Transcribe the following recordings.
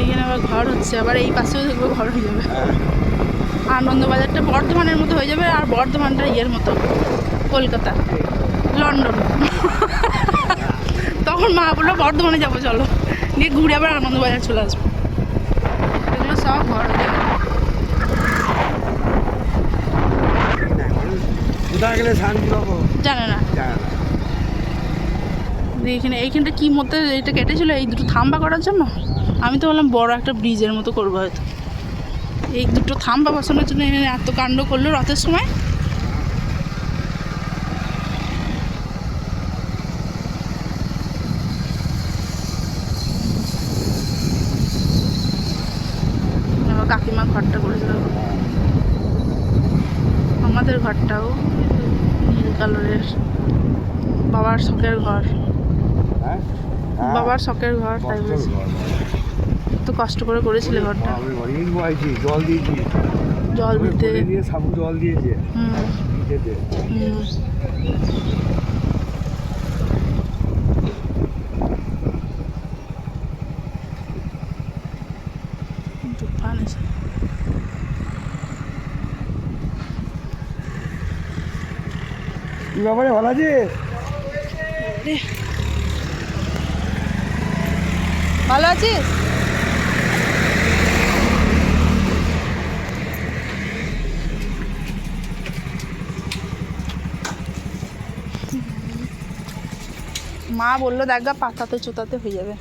এখানে আবার ঘর হচ্ছে, আবার এই পাশেও দেখবো ঘর হয়ে যাবে। আনন্দবাজারটা বর্ধমানের মতো হয়ে যাবে, আর বর্ধমানটা ইয়ের মতো কলকাতা, লন্ডন। তখন মা বললো বর্ধমানে যাবো চলো, দিয়ে ঘুরে আবার আনন্দবাজার চলে আসবো। এগুলো সব ঘর হয়ে যাবে। জানে না এইখানটা কি মধ্যে এটা কেটেছিল এই দুটো থাম্বা করার জন্য। আমি তো বললাম বড় একটা ব্রিজের মতো করবো হয়তো, এই দুটো থাম্বা বসানোর জন্য এত কাণ্ড করলো রথের সময়। কাকিমা ঘরটা করেছিল, আমাদের ঘরটাও নীল কালারের, বাবার শখের ঘর, বাবার শখের ঘর, তাই বলছি তো কষ্ট করে করেছিল ঘরটা। জল দিয়েছি, জল দিতে সাবু জল দিয়েছে। তুফান এসে কি ব্যাপারে, ভালো আছিস? ভালো আছিস? মা বললো দেখা পাতাতে চোতাতে হয়ে যাবে।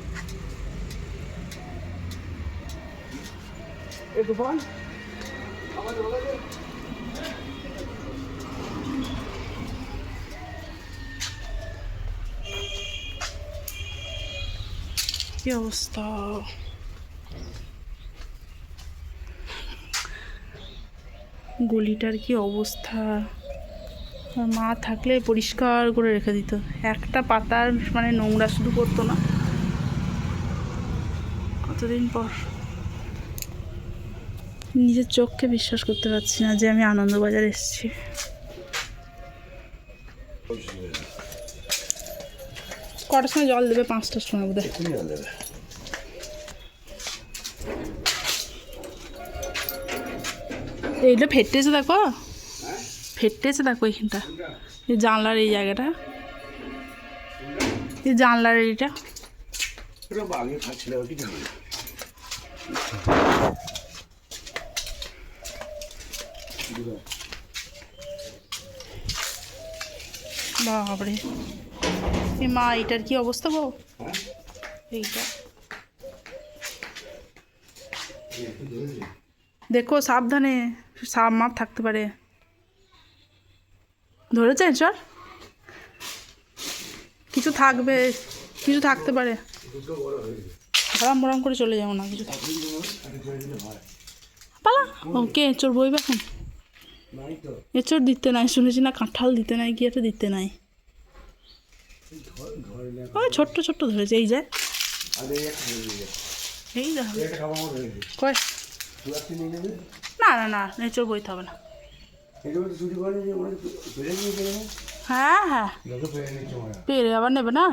কি অবস্থা, গলিটার কি অবস্থা। মা থাকলে পরিষ্কার করে রেখে দিত, একটা পাতার মানে নোংরা শুধু করতো না। কতদিন পর নিজের চোখকে বিশ্বাস করতে পারছি না যে আমি আনন্দবাজার এসেছি। কটার সময় জল দেবে? 5টার সময় বোধ হয়। এইটা ফেটেছে দেখো, ফেটেছে দেখো এইখানটা, এই জানলার এই জায়গাটা, এই জানলার এইটা। বাবারে এ মা, এইটার কি অবস্থা গো, এইটা দেখো, সাবধানে, সাপ মাপ থাকতে পারে। ধরেছে চল, কিছু থাকবে, কিছু থাকতে পারে। আরাম বরাম করে চলে যাবো না, কিছু পালা। ওকে এঁচড় বইবে এখন, এঁচড় দিতে নাই শুনেছি, না কাঁঠাল দিতে নাই, কি একটা দিতে নাই। ওই ছোট্ট ছোট্ট ধরেছে, এই যায় এই কয় না না না, এঁচড় বইতে হবে না। হ্যাঁ হ্যাঁ, পেরে আবার নেবে না,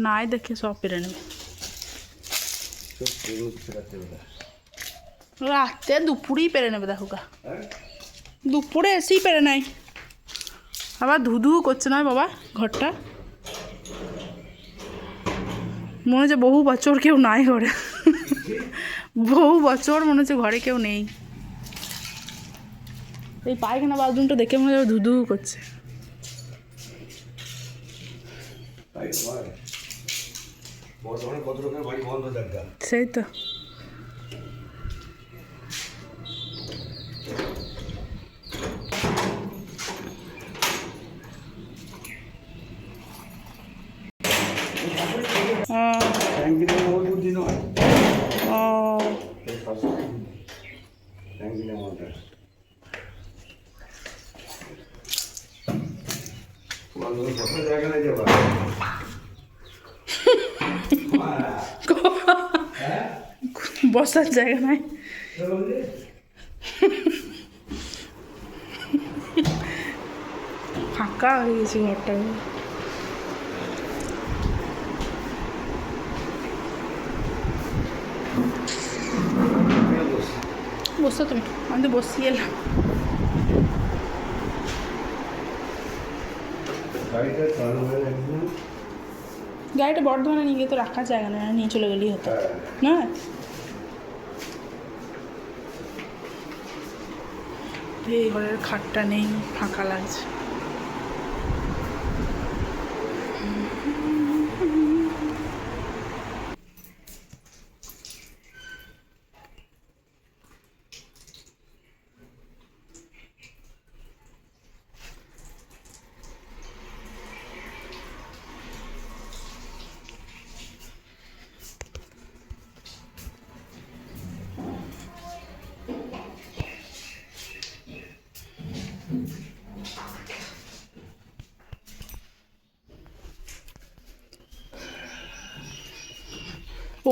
নাই দেখে সব পেরে নেবে। রাতে দুপুরেই পেরে নেবে, দেখো গা, দুপুরে এসেই পেরে নাই। আবার ধুধু করছে নয় বাবা ঘরটা, মনে হচ্ছে বহু বছর কেউ নাই ঘরে। বহু বছর মনে হচ্ছে ঘরে কেউ নেই। এই পায়খানা বাথরুমটা দেখে মনে হয় ধুধু করছে। সেই তো বসার জায়গা নাই। ফাঁকা হয়ে গেছে ঘরটা। বসো তুমি, আমি তো বসিয়ে এলাম। গাড়িটা চালু হয়ে একদম। গাড়িটা বর্ধমানে নিয়ে গিয়ে তো রাখার জায়গা না, নিয়ে চলে গেলেই হতো না। এই ঘরের খাটটা নেই, ফাঁকা লাগছে।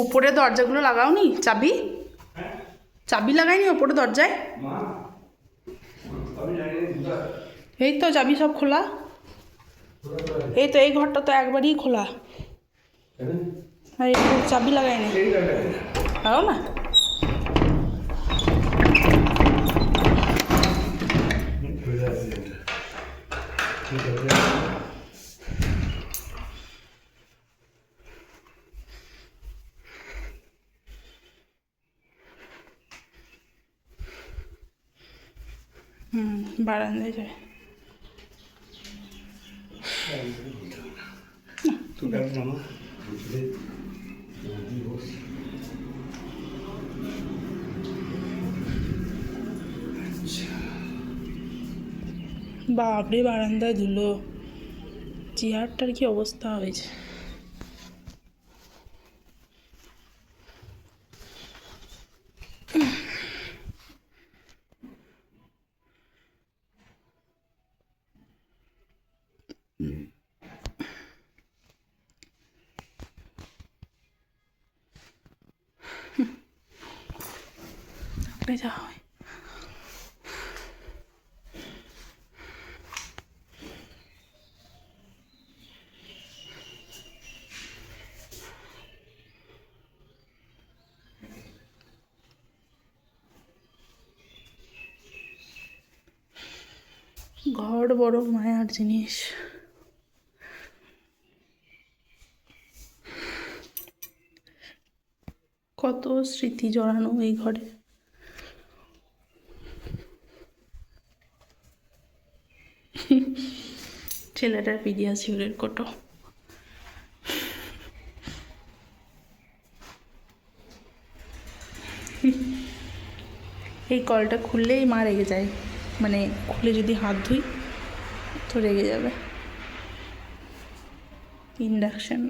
ওপরে দরজাগুলো লাগাওনি? চাবি চাবি লাগাইনি ওপরে দরজায়? মা আমি জানি না। এই তো চাবি সব খোলা। এই তো এই ঘরটা তো একবারই খোলা, আর এই চাবি লাগাইনি। লাগাও না। বারান্দায় যাবে। বাপরে বারান্দায় ধুলো, চেয়ারটার কি অবস্থা হয়েছে। যা হয় ঘর বড় মায়ার জিনিস। কত স্মৃতি জড়ানো এই ঘরে। ছেলেটার পিডিয়াশিওরের কোটো। এই কলটা খুললেই মা রেগে যায়, মানে খুলে যদি হাত ধুই তো রেগে যাবে। ইন্ডাকশান